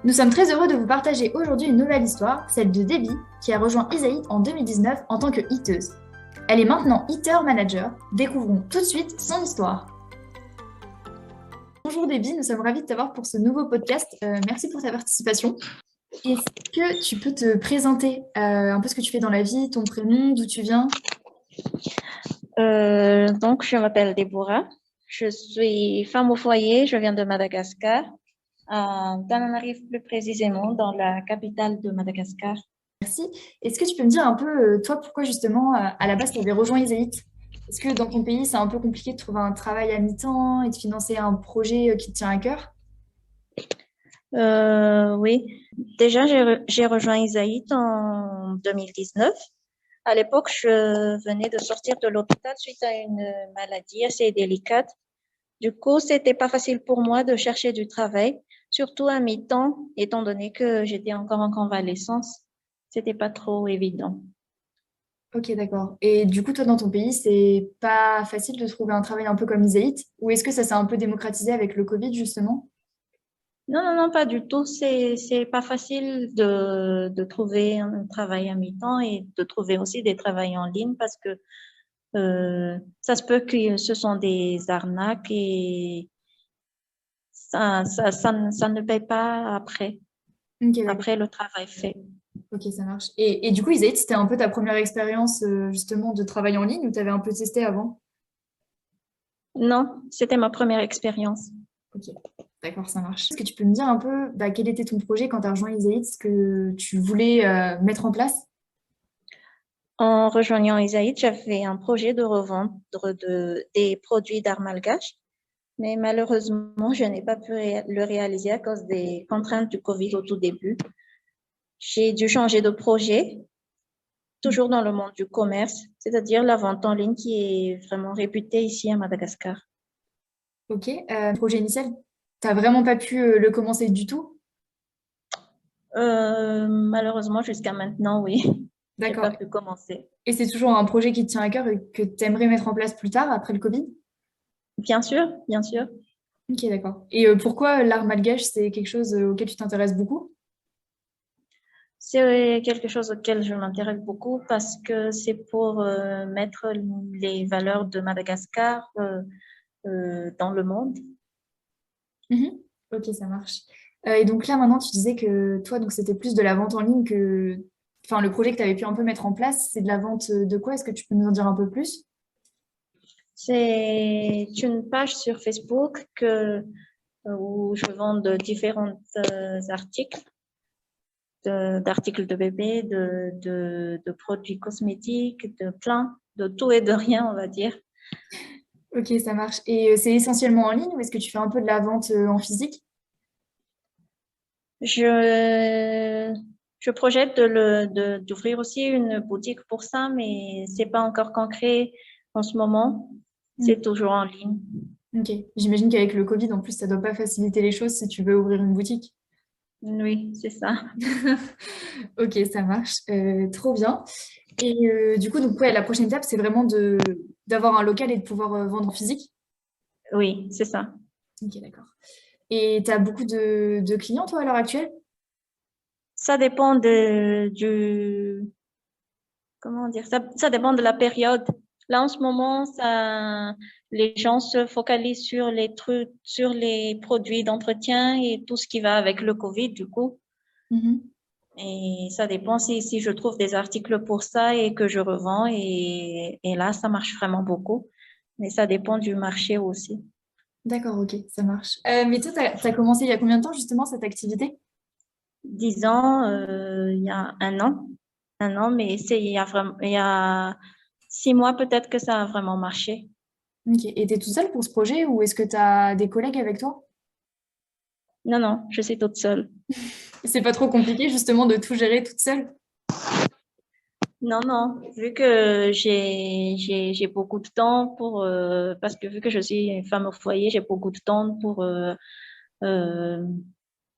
Nous sommes très heureux de vous partager aujourd'hui une nouvelle histoire, celle de Debbie, qui a rejoint Isaït en 2019 en tant que hiteuse. Elle est maintenant hitter manager. Découvrons tout de suite son histoire. Bonjour Debbie, nous sommes ravis de t'avoir pour ce nouveau podcast. Merci pour ta participation. Est-ce que tu peux te présenter un peu ce que tu fais dans la vie, ton prénom, d'où tu viens? Donc, je m'appelle Déborah. Je suis femme au foyer. Je viens de Madagascar, d'Antananarivo plus précisément, dans la capitale de Madagascar. Merci. Est-ce que tu peux me dire un peu, toi, pourquoi justement, à la base, tu avais rejoint Isaït? Est-ce que dans ton pays, c'est un peu compliqué de trouver un travail à mi-temps et de financer un projet qui te tient à cœur? Oui, déjà, j'ai rejoint Isaït en 2019. À l'époque, je venais de sortir de l'hôpital suite à une maladie assez délicate. Du coup, c'était pas facile pour moi de chercher du travail, surtout à mi-temps, étant donné que j'étais encore en convalescence. C'était pas trop évident. Ok, d'accord. Et du coup, toi, dans ton pays, c'est pas facile de trouver un travail un peu comme Isaït? Ou est-ce que ça s'est un peu démocratisé avec le Covid, justement? Non, non, non, pas du tout. C'est pas facile de trouver un travail à mi-temps et de trouver aussi des travails en ligne parce que ça se peut que ce sont des arnaques et ça ne paye pas Ok, d'accord. après le travail fait. Ok, ça marche. Et du coup, Isaït, c'était un peu ta première expérience, justement, de travail en ligne ou tu avais un peu testé avant? Non, c'était ma première expérience. Ok, d'accord, ça marche. Est-ce que tu peux me dire un peu quel était ton projet quand tu as rejoint Isaït, ce que tu voulais mettre en place? En rejoignant Isaïd, j'avais un projet de revendre des produits d'art malgache, mais malheureusement, je n'ai pas pu le réaliser à cause des contraintes du Covid au tout début. J'ai dû changer de projet, toujours dans le monde du commerce, c'est-à-dire la vente en ligne qui est vraiment réputée ici à Madagascar. Ok, projet initial, t'as vraiment pas pu le commencer du tout? Malheureusement, jusqu'à maintenant, oui, j'ai D'accord. pas pu commencer. Et c'est toujours un projet qui te tient à cœur et que tu aimerais mettre en place plus tard, après le Covid? Bien sûr, bien sûr. Ok, d'accord. Et pourquoi l'art malgache, c'est quelque chose auquel tu t'intéresses beaucoup? C'est quelque chose auquel je m'intéresse beaucoup parce que c'est pour mettre les valeurs de Madagascar dans le monde. Mhm. Ok, ça marche. Et donc là, maintenant, tu disais que toi, donc c'était plus de la vente en ligne que... Enfin, le projet que tu avais pu un peu mettre en place, c'est de la vente de quoi? Est-ce que tu peux nous en dire un peu plus? C'est une page sur Facebook où je vends de différents articles, d'articles de bébé, de produits cosmétiques, de plein, de tout et de rien, on va dire. Ok, ça marche. Et c'est essentiellement en ligne ou est-ce que tu fais un peu de la vente en physique? Je, je projette d'ouvrir aussi une boutique pour ça, mais c'est pas encore concret en ce moment. Hmm. C'est toujours en ligne. Ok. J'imagine qu'avec le Covid, en plus, ça doit pas faciliter les choses si tu veux ouvrir une boutique. Oui, c'est ça. Ok, ça marche. Trop bien. Et du coup, donc, ouais, la prochaine étape, c'est vraiment d'avoir un local et de pouvoir vendre en physique. Oui, c'est ça. Ok, d'accord. Et tu as beaucoup de clients, toi, à l'heure actuelle? Ça dépend comment dire, ça dépend de la période. Là, en ce moment, les gens se focalisent sur les trucs, sur les produits d'entretien et tout ce qui va avec le Covid, du coup. Mhm. Et ça dépend si je trouve des articles pour ça et que je revends. Et là, ça marche vraiment beaucoup. Mais ça dépend du marché aussi. D'accord, ok, ça marche. Mais toi, tu as commencé il y a combien de temps, justement, cette activité? Disons, il y a un an, mais il y a 6 mois peut-être que ça a vraiment marché. Ok. Et tu es toute seule pour ce projet ou est-ce que tu as des collègues avec toi? Non, non, je suis toute seule. C'est pas trop compliqué, justement, de tout gérer toute seule? Non, non, vu que j'ai beaucoup de temps parce que vu que je suis une femme au foyer, j'ai beaucoup de temps pour euh,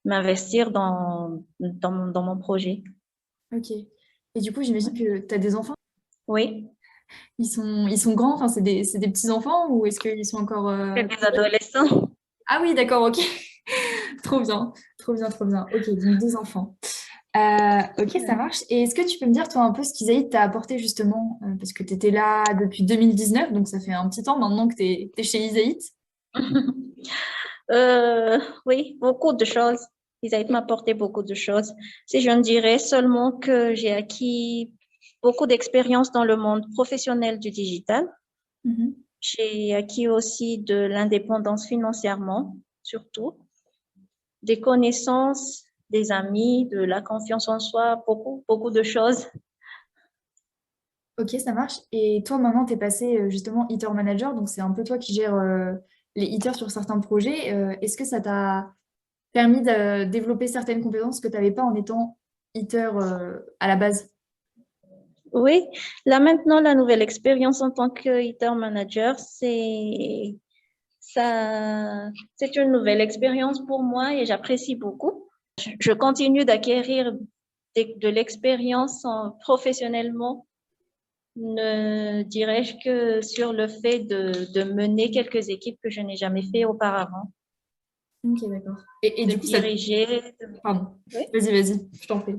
m'investir dans mon projet. Ok. Et du coup, j'imagine que tu as des enfants? Oui, Ils sont grands, enfin, c'est des petits-enfants ou est-ce qu'ils sont encore c'est des plus jeunes? adolescents. Ah oui, d'accord, ok. Trop bien. Trop bien, trop bien. Ok, donc deux enfants. Ok, ça Ouais. marche. Et est-ce que tu peux me dire, toi, un peu ce qu'Isaïd t'a apporté justement, parce que tu étais là depuis 2019, donc ça fait un petit temps maintenant que tu es chez Isaïd. Oui, beaucoup de choses. Ils m'a apporté beaucoup de choses. Si je ne dirais seulement que j'ai acquis beaucoup d'expérience dans le monde professionnel du digital. Mhm. J'ai acquis aussi de l'indépendance financièrement, surtout, des connaissances, des amis, de la confiance en soi, beaucoup, beaucoup de choses. Ok, ça marche. Et toi, maintenant, tu es passé justement hitter manager, donc c'est un peu toi qui gères les hitters sur certains projets. Est-ce que ça t'a permis de développer certaines compétences que tu n'avais pas en étant hitter à la base? Oui, là maintenant, la nouvelle expérience en tant que hitter manager, ça, c'est une nouvelle expérience pour moi et j'apprécie beaucoup. Je continue d'acquérir de l'expérience professionnellement, ne dirais-je que sur le fait de mener quelques équipes que je n'ai jamais fait auparavant, Ok, d'accord. Et de du coup, ça... diriger, Pardon. oui, Vas-y, vas-y, je t'en prie.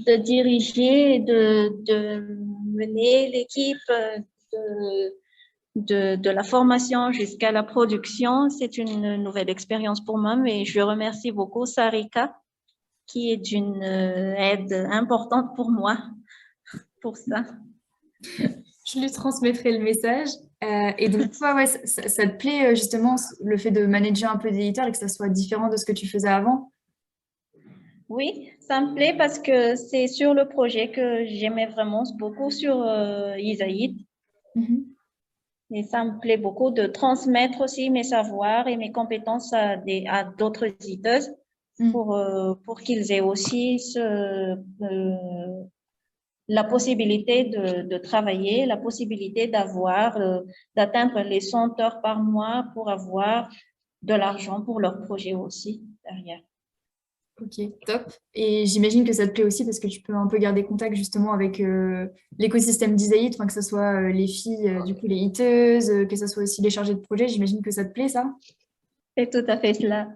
de diriger, de mener l'équipe, de la formation jusqu'à la production. C'est une nouvelle expérience pour moi, mais je remercie beaucoup Sarika, qui est d'une aide importante pour moi pour ça. Je lui transmettrai le message. Et donc, toi, ouais, ça te plaît justement le fait de manager un peu des éditeurs et que ça soit différent de ce que tu faisais avant? Oui, ça me plaît parce que c'est sur le projet que j'aimais vraiment beaucoup sur Isaïd. Mhm. Et ça me plaît beaucoup de transmettre aussi mes savoirs et mes compétences à d'autres éditeuses Mm. pour qu'ils aient aussi la possibilité de travailler, la possibilité d'atteindre les 100 heures par mois pour avoir de l'argent pour leur projet aussi derrière. Ok, top. Et j'imagine que ça te plaît aussi parce que tu peux un peu garder contact justement avec l'écosystème d'Isaïd, enfin, que ce soit les filles, du coup les hiteuses, que ce soit aussi les chargés de projet. J'imagine que ça te plaît, ça? C'est tout à fait cela.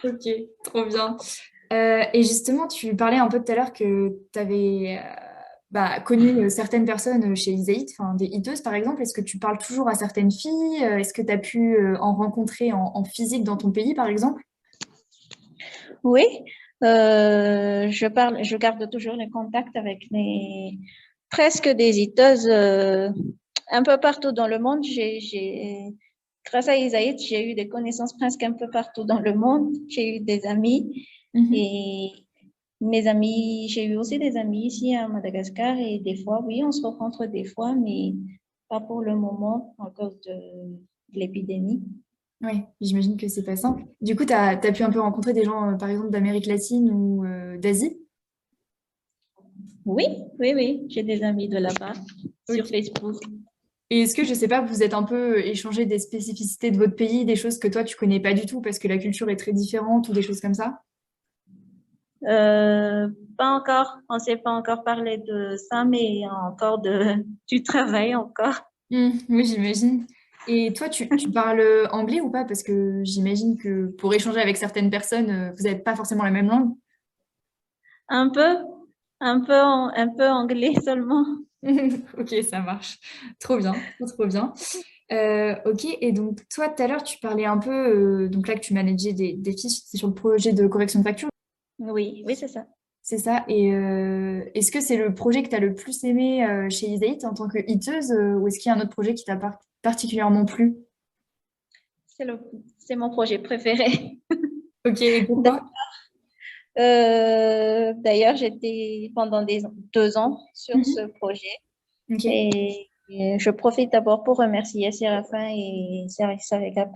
Ok, trop bien. Et justement, tu parlais un peu tout à l'heure que tu avais connu certaines personnes chez Isaït, enfin des hiteuses par exemple. Est-ce que tu parles toujours à certaines filles? Est-ce que tu as pu en rencontrer en physique dans ton pays par exemple? Oui, je garde toujours les contacts avec presque des hiteuses un peu partout dans le monde. Grâce à Isaïd, j'ai eu des connaissances presque un peu partout dans le monde. J'ai eu des amis Mhm. et j'ai eu aussi des amis ici à Madagascar et des fois, oui, on se rencontre des fois, mais pas pour le moment à cause de l'épidémie. Oui, j'imagine que c'est pas simple. Du coup, tu as pu un peu rencontrer des gens, par exemple, d'Amérique latine ou d'Asie? Oui, oui, oui, j'ai des amis de là-bas sur Ok. Facebook. Et est-ce que, je sais pas, vous êtes un peu échangé des spécificités de votre pays, des choses que toi, tu connais pas du tout parce que la culture est très différente ou des choses comme ça? Euh, Pas encore, on ne s'est pas encore parlé de ça, mais encore du travail encore. Oui, j'imagine. Et toi, tu parles anglais ou pas? Parce que j'imagine que pour échanger avec certaines personnes, vous n'avez pas forcément la même langue. Un peu, un peu anglais seulement. Ok, ça marche. Trop bien, trop, trop bien. Ok, et donc toi, tout à l'heure, tu parlais un peu, donc là que tu manageais des fiches, c'est sur le projet de correction de facture, Oui, oui, c'est ça. c'est ça. Et est-ce que c'est le projet que tu as le plus aimé chez Isaït en tant que hiteuse, ou est-ce qu'il y a un autre projet qui t'a particulièrement plu? C'est c'est mon projet préféré. Ok, et pourquoi? D'ailleurs, j'étais pendant 2 ans sur ce Mhm. projet Ok. et je profite d'abord pour remercier Séraphin et Sarika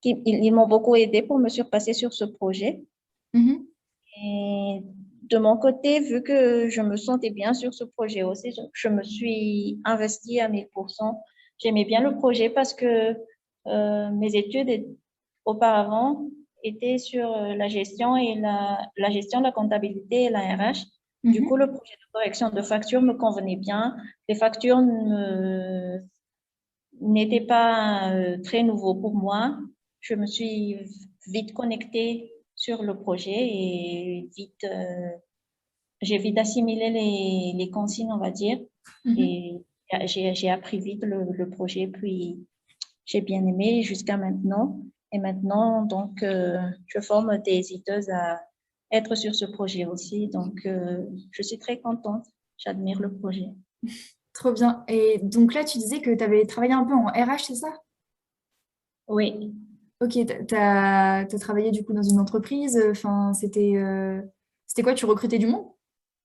ils m'ont beaucoup aidé pour me surpasser sur ce projet. Mhm. Et de mon côté, vu que je me sentais bien sur ce projet aussi, je me suis investie à 1000%. J'aimais bien le projet parce que mes études auparavant étaient sur la gestion et la gestion de la comptabilité et la RH. Du coup, Mhm. le projet de correction de factures me convenait bien. Les factures n'étaient pas très nouveaux pour moi. Je me suis vite connectée sur le projet et j'ai vite assimilé les consignes, on va dire. Mhm. Et j'ai appris vite le projet, puis j'ai bien aimé jusqu'à maintenant. Et maintenant, donc, je forme des éditeuses à être sur ce projet aussi. Donc, je suis très contente. J'admire le projet. Trop bien. Et donc là, tu disais que tu avais travaillé un peu en RH, c'est ça? Oui. Ok, t'as travaillé du coup dans une entreprise. Enfin, c'était quoi? Tu recrutais du monde?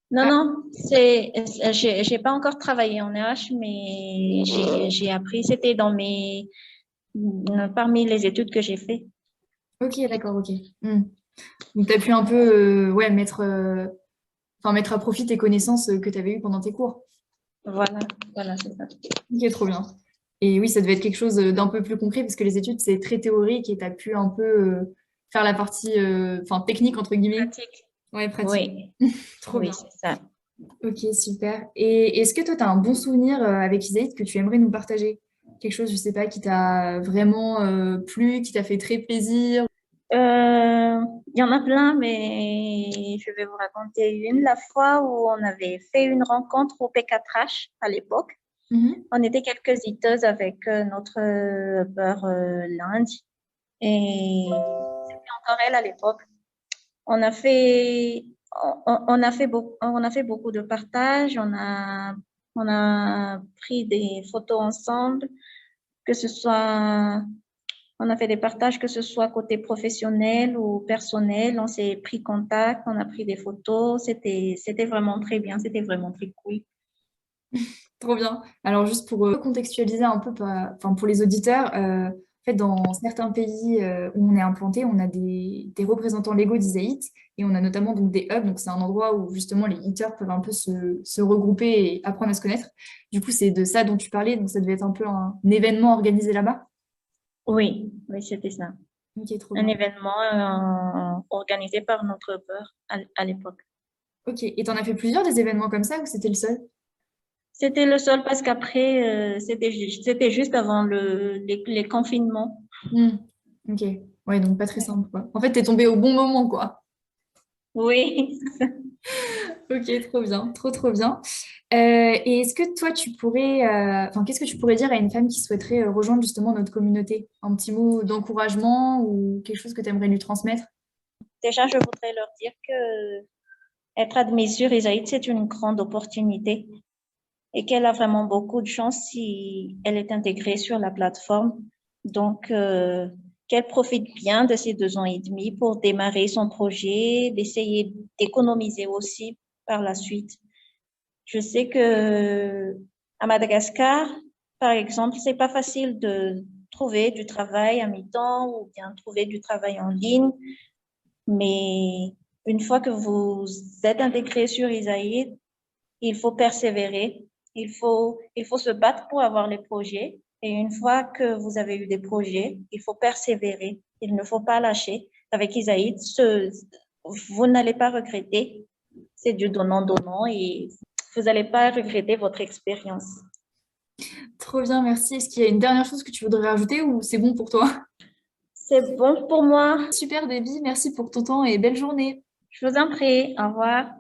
Non, non, j'ai pas encore travaillé en RH, mais j'ai appris. C'était parmi les études que j'ai fait. Ok, d'accord, ok. Hmm. Donc, tu as pu un peu ouais, enfin, mettre à profit tes connaissances que tu avais eues pendant tes cours. Voilà, voilà, c'est ça. Ok, trop bien. Et oui, ça devait être quelque chose d'un peu plus concret parce que les études, c'est très théorique et tu as pu un peu faire la partie enfin, technique, entre guillemets. Pratique. Ouais, pratique. Oui, Trop oui, bien. c'est ça. Ok, super. Et est-ce que toi, tu as un bon souvenir avec Isaïd que tu aimerais nous partager? Quelque chose, je sais pas, qui t'a vraiment plu, qui t'a fait très plaisir? Il y en a plein, mais je vais vous raconter une. La fois où on avait fait une rencontre au P4H à l'époque. Mhm. On était quelques iteuses avec notre beurre lundi. Et c'était encore elle à l'époque. On a fait, on a fait beaucoup de partages. On a pris des photos ensemble, que ce soit, on a fait des partages, que ce soit côté professionnel ou personnel. On s'est pris contact, on a pris des photos. C'était vraiment très bien. C'était vraiment très cool. Trop bien. Alors, juste pour contextualiser un peu, enfin, pour les auditeurs, en fait, dans certains pays où on est implanté, on a des représentants légaux d'Isaït et on a notamment donc, des hubs. Donc, c'est un endroit où justement les hitters peuvent un peu se regrouper et apprendre à se connaître. Du coup, c'est de ça dont tu parlais. Donc, ça devait être un peu un événement organisé là-bas. Oui, oui, c'était ça. Ok, trop Un bien. événement organisé par notre beurre à l'époque. Ok. Et t'en as fait plusieurs des événements comme ça ou c'était le seul? C'était le seul parce qu'après, c'était juste avant les confinements. Hmm. Ok. Ouais, donc pas très simple, quoi. En fait, t'es tombé au bon moment, quoi. Oui. Ok, trop bien, trop trop bien. Et est-ce que toi, tu pourrais, enfin, qu'est-ce que tu pourrais dire à une femme qui souhaiterait rejoindre justement notre communauté? Un petit mot d'encouragement ou quelque chose que tu aimerais lui transmettre? Déjà, je voudrais leur dire que être admise sur Isaïd, c'est une grande opportunité et qu'elle a vraiment beaucoup de chance si elle est intégrée sur la plateforme. Donc, qu'elle profite bien de ces 2 ans et demi pour démarrer son projet, d'essayer d'économiser aussi par la suite. Je sais que à Madagascar, par exemple, c'est pas facile de trouver du travail à mi-temps ou bien trouver du travail en ligne, mais une fois que vous êtes intégré sur Isaïd, il faut persévérer, il faut se battre pour avoir les projets. Et une fois que vous avez eu des projets, il faut persévérer. Il ne faut pas lâcher. Avec Isaïd, vous n'allez pas regretter. C'est du donnant-donnant et vous n'allez pas regretter votre expérience. Trop bien, merci. Est-ce qu'il y a une dernière chose que tu voudrais rajouter ou c'est bon pour toi? C'est bon pour moi. Super, Déby, merci pour ton temps et belle journée. Je vous en prie. Au revoir.